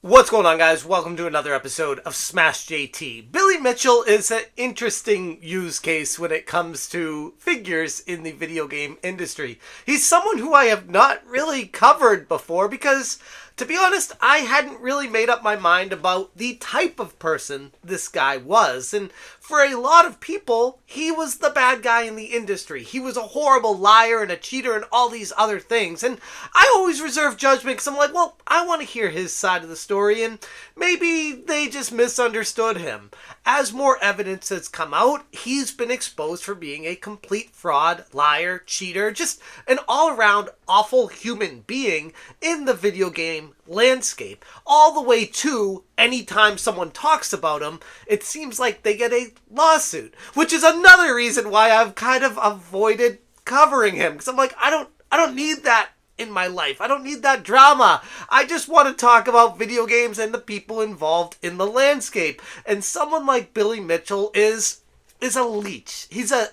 What's going on, guys? Welcome to another episode of Smash JT. Billy Mitchell is an interesting use case when it comes to figures in the video game industry. He's someone who I have not really covered before because, to be honest, I hadn't really made up my mind about the type of person this guy was. And for a lot of people, he was the bad guy in the industry. He was a horrible liar and a cheater and all these other things. And I always reserve judgment because I'm like, well, I want to hear his side of the story, and maybe they just misunderstood him. As more evidence has come out, he's been exposed for being a complete fraud, liar, cheater, just an all-around awful human being in the video game landscape. All the way to anytime someone talks about him, it seems like they get a lawsuit, which is another reason why I've kind of avoided covering him, because I'm like, I don't need that in my life. I don't need that drama. I just want to talk about video games and the people involved in the landscape. And someone like Billy Mitchell is a leech. He's a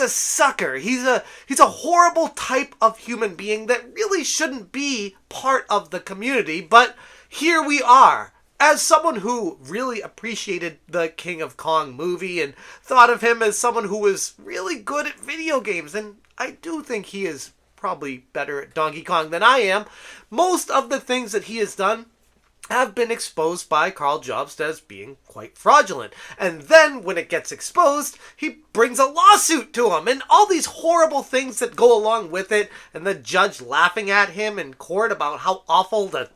sucker. He's a horrible type of human being that really shouldn't be part of the community, but here we are. As someone who really appreciated the King of Kong movie and thought of him as someone who was really good at video games, and I do think he is probably better at Donkey Kong than I am, most of the things that he has done have been exposed by Carl Jobst as being quite fraudulent. And then when it gets exposed, he brings a lawsuit to him and all these horrible things that go along with it, and the judge laughing at him in court about how awful the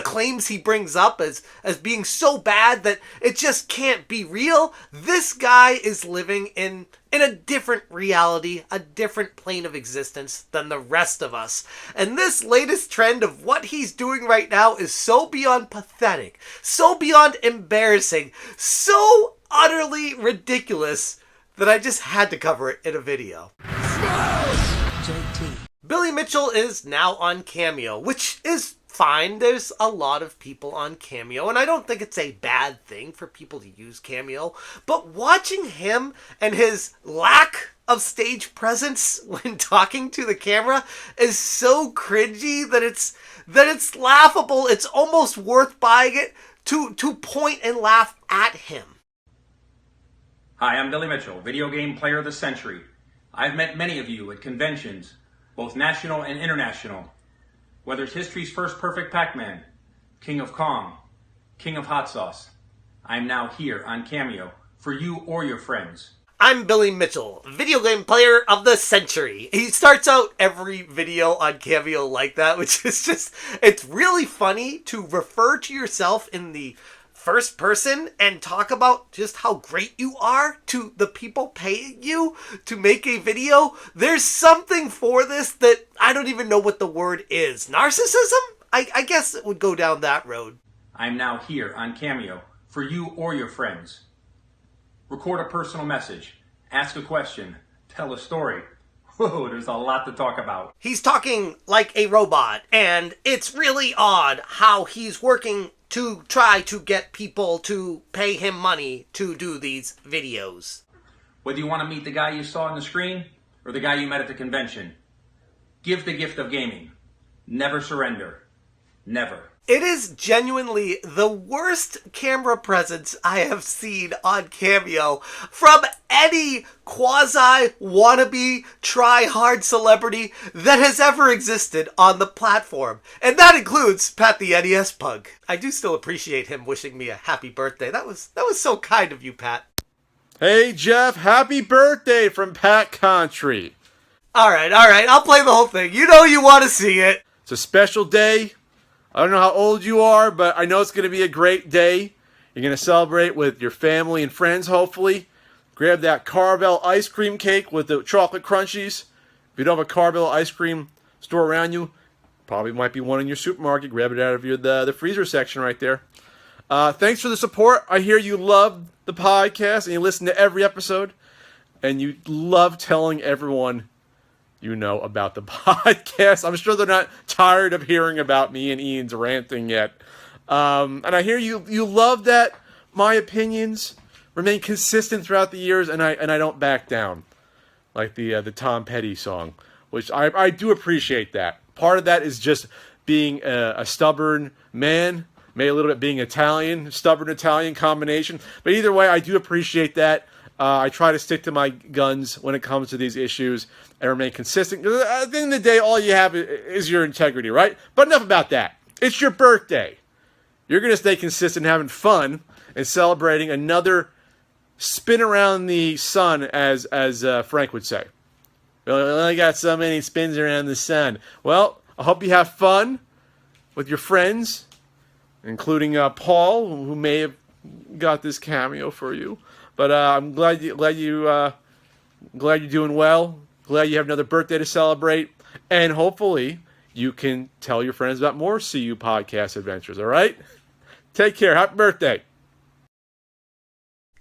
claims he brings up as being so bad that it just can't be real. This guy is living in a different reality, a different plane of existence than the rest of us. And this latest trend of what he's doing right now is so beyond pathetic, so beyond embarrassing, so utterly ridiculous that I just had to cover it in a video. JT. Billy Mitchell is now on Cameo, which is fine. There's a lot of people on Cameo, and I don't think it's a bad thing for people to use Cameo, but watching him and his lack of stage presence when talking to the camera is so cringy that it's laughable. It's almost worth buying it to point and laugh at him. Hi, I'm Billy Mitchell, video game player of the century. I've met many of you at conventions, both national and international. Whether it's history's first perfect Pac-Man, King of Kong, King of Hot Sauce, I'm now here on Cameo for you or your friends. I'm Billy Mitchell, video game player of the century. He starts out every video on Cameo like that, which is just, it's really funny to refer to yourself in the first person and talk about just how great you are to the people paying you to make a video. There's something for this that I don't even know what the word is. Narcissism? I guess it would go down that road. I'm now here on Cameo for you or your friends. Record a personal message, ask a question, tell a story. Whoa, there's a lot to talk about. He's talking like a robot, and it's really odd how he's working to try to get people to pay him money to do these videos. Whether you want to meet the guy you saw on the screen or the guy you met at the convention, give the gift of gaming. Never surrender. Never. It is genuinely the worst camera presence I have seen on Cameo from any quasi-wannabe try-hard celebrity that has ever existed on the platform. And that includes Pat the NES Pug. I do still appreciate him wishing me a happy birthday. That was so kind of you, Pat. Hey, Jeff, happy birthday from Pat Country. All right, I'll play the whole thing. You know you want to see it. It's a special day. I don't know how old you are, but I know it's going to be a great day. You're going to celebrate with your family and friends, hopefully. Grab that Carvel ice cream cake with the chocolate crunchies. If you don't have a Carvel ice cream store around you, probably might be one in your supermarket. Grab it out of the freezer section right there. Thanks for the support. I hear you love the podcast and you listen to every episode. And you love telling everyone you know about the podcast. I'm sure they're not tired of hearing about me and Ian's ranting yet. And I hear you love that my opinions remain consistent throughout the years, and I don't back down, like the Tom Petty song, which I do appreciate that. Part of that is just being a stubborn man maybe a little bit being Italian, stubborn Italian combination. But either way, I do appreciate that. I try to stick to my guns when it comes to these issues and remain consistent. 'Cause at the end of the day, all you have is your integrity, right? But enough about that. It's your birthday. You're going to stay consistent, having fun, and celebrating another spin around the sun, as Frank would say. We only got so many spins around the sun. Well, I hope you have fun with your friends, including Paul, who may have got this cameo for you. But I'm glad you're doing well. Glad you have another birthday to celebrate, and hopefully you can tell your friends about more CU podcast adventures. All right, take care. Happy birthday.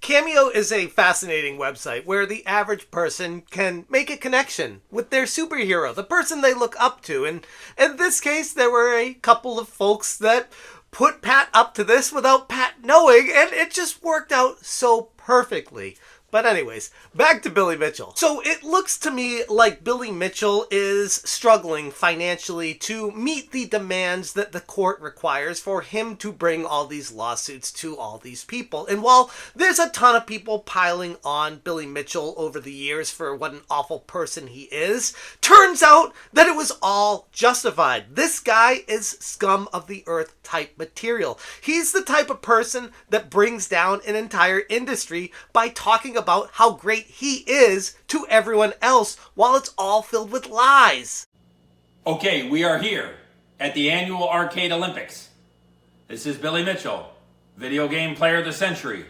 Cameo is a fascinating website where the average person can make a connection with their superhero, the person they look up to. And in this case, there were a couple of folks that put Pat up to this without Pat knowing, and it just worked out so perfectly. But anyways, back to Billy Mitchell. So it looks to me like Billy Mitchell is struggling financially to meet the demands that the court requires for him to bring all these lawsuits to all these people. And while there's a ton of people piling on Billy Mitchell over the years for what an awful person he is, turns out that it was all justified. This guy is scum of the earth type material. He's the type of person that brings down an entire industry by talking about how great he is to everyone else while it's all filled with lies. Okay, we are here at the annual Arcade Olympics. This is Billy Mitchell, Video Game Player of the Century.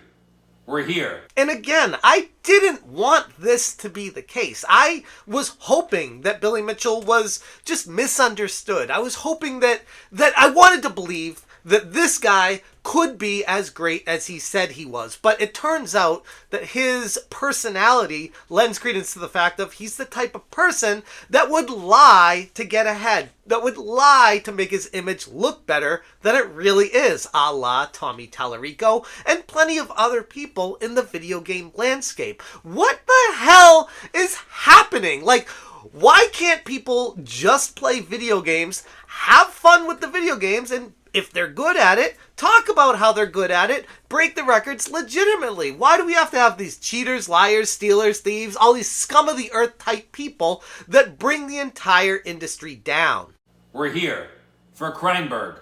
We're here. And again, I didn't want this to be the case. I was hoping that Billy Mitchell was just misunderstood. I was hoping that I wanted to believe that this guy could be as great as he said he was. But it turns out that his personality lends credence to the fact of he's the type of person that would lie to get ahead, that would lie to make his image look better than it really is, a la Tommy Tallarico and plenty of other people in the video game landscape. What the hell is happening? Like, why can't people just play video games, have fun with the video games, and if they're good at it, talk about how they're good at it, break the records legitimately? Why do we have to have these cheaters, liars, stealers, thieves, all these scum of the earth type people that bring the entire industry down? We're here for Kreinberg,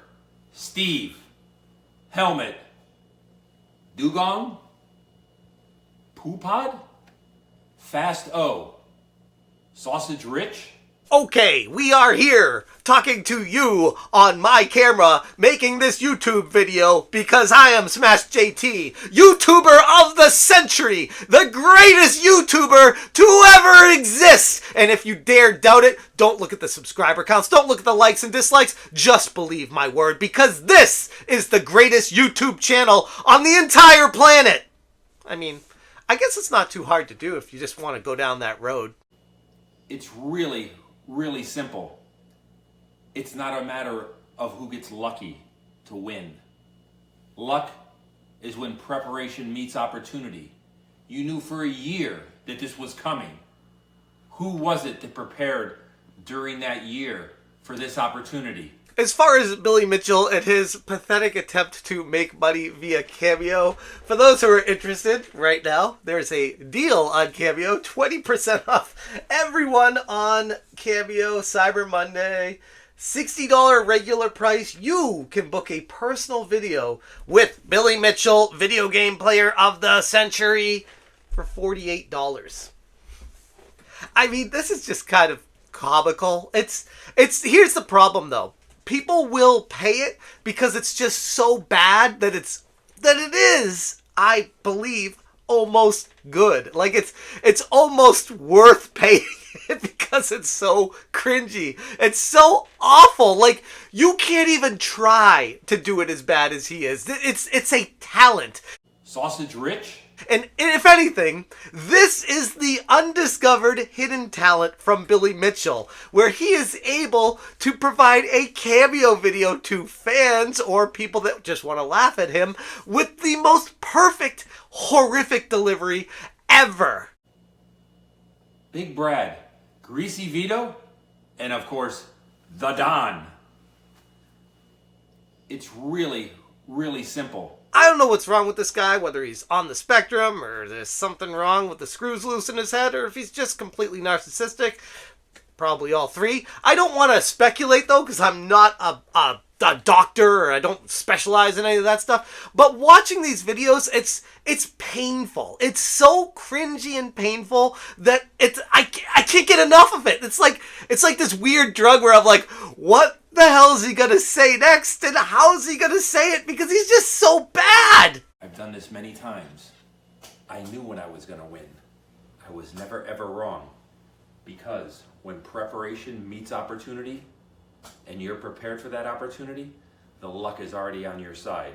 Steve, Helmet, Dugong, Poopod, Fast O, Sausage Rich. Okay, we are here talking to you on my camera, making this YouTube video because I am Smash JT, YouTuber of the century, the greatest YouTuber to ever exist. And if you dare doubt it, don't look at the subscriber counts, don't look at the likes and dislikes, just believe my word, because this is the greatest YouTube channel on the entire planet. I mean, I guess it's not too hard to do if you just want to go down that road. It's really simple. It's not a matter of who gets lucky to win. Luck is when preparation meets opportunity. You knew for a year that this was coming. Who was it that prepared during that year for this opportunity? As far as Billy Mitchell and his pathetic attempt to make money via Cameo, for those who are interested right now, there's a deal on Cameo, 20% off everyone on Cameo, Cyber Monday, $60 regular price. You can book a personal video with Billy Mitchell, Video Game Player of the Century, for $48. I mean, this is just kind of comical. It's here's the problem though. People will pay it because it's just so bad that it is, I believe, almost good. Like it's almost worth paying it because it's so cringy. It's so awful. Like, you can't even try to do it as bad as he is. It's a talent. Sausage Rich? And if anything, this is the undiscovered hidden talent from Billy Mitchell, where he is able to provide a cameo video to fans or people that just want to laugh at him with the most perfect, horrific delivery ever. Big Brad, Greasy Vito, and of course, The Don. It's really really simple. I don't know what's wrong with this guy, whether he's on the spectrum or there's something wrong with the screws loose in his head or if he's just completely narcissistic. Probably all three. I don't want to speculate though because I'm not a doctor or I don't specialize in any of that stuff. But watching these videos, it's painful. It's so cringy and painful that I can't get enough of it. It's like this weird drug where I'm like, what the hell is he gonna say next and how is he gonna say it because he's just so bad. I've done this many times. I knew when I was gonna win. I was never ever wrong. Because when preparation meets opportunity, and you're prepared for that opportunity, the luck is already on your side.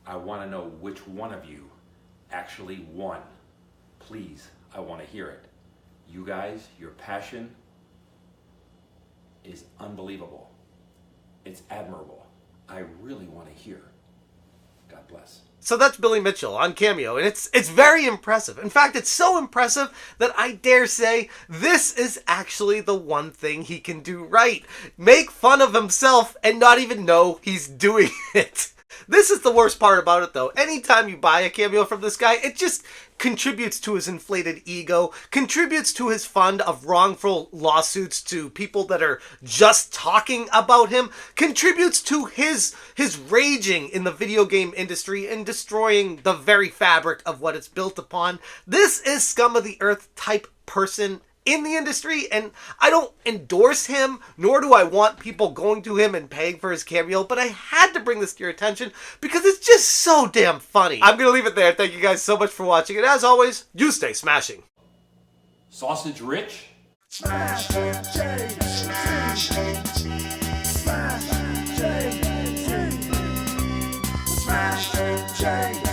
I want to know which one of you actually won. Please, I want to hear it. You guys, your passion is unbelievable. It's admirable. I really want to hear. God bless. So that's Billy Mitchell on Cameo, and it's very impressive. In fact, it's so impressive that I dare say this is actually the one thing he can do right. Make fun of himself and not even know he's doing it. This is the worst part about it, though. Anytime you buy a Cameo from this guy, it just contributes to his inflated ego, contributes to his fund of wrongful lawsuits to people that are just talking about him, contributes to his raging in the video game industry and destroying the very fabric of what it's built upon. This is scum of the earth type person in the industry, and I don't endorse him, nor do I want people going to him and paying for his Cameo, but I had to bring this to your attention because it's just so damn funny. I'm gonna leave it there. Thank you guys so much for watching, and as always, you stay smashing. Sausage rich? Smash JT. Smash JT. Smash JT.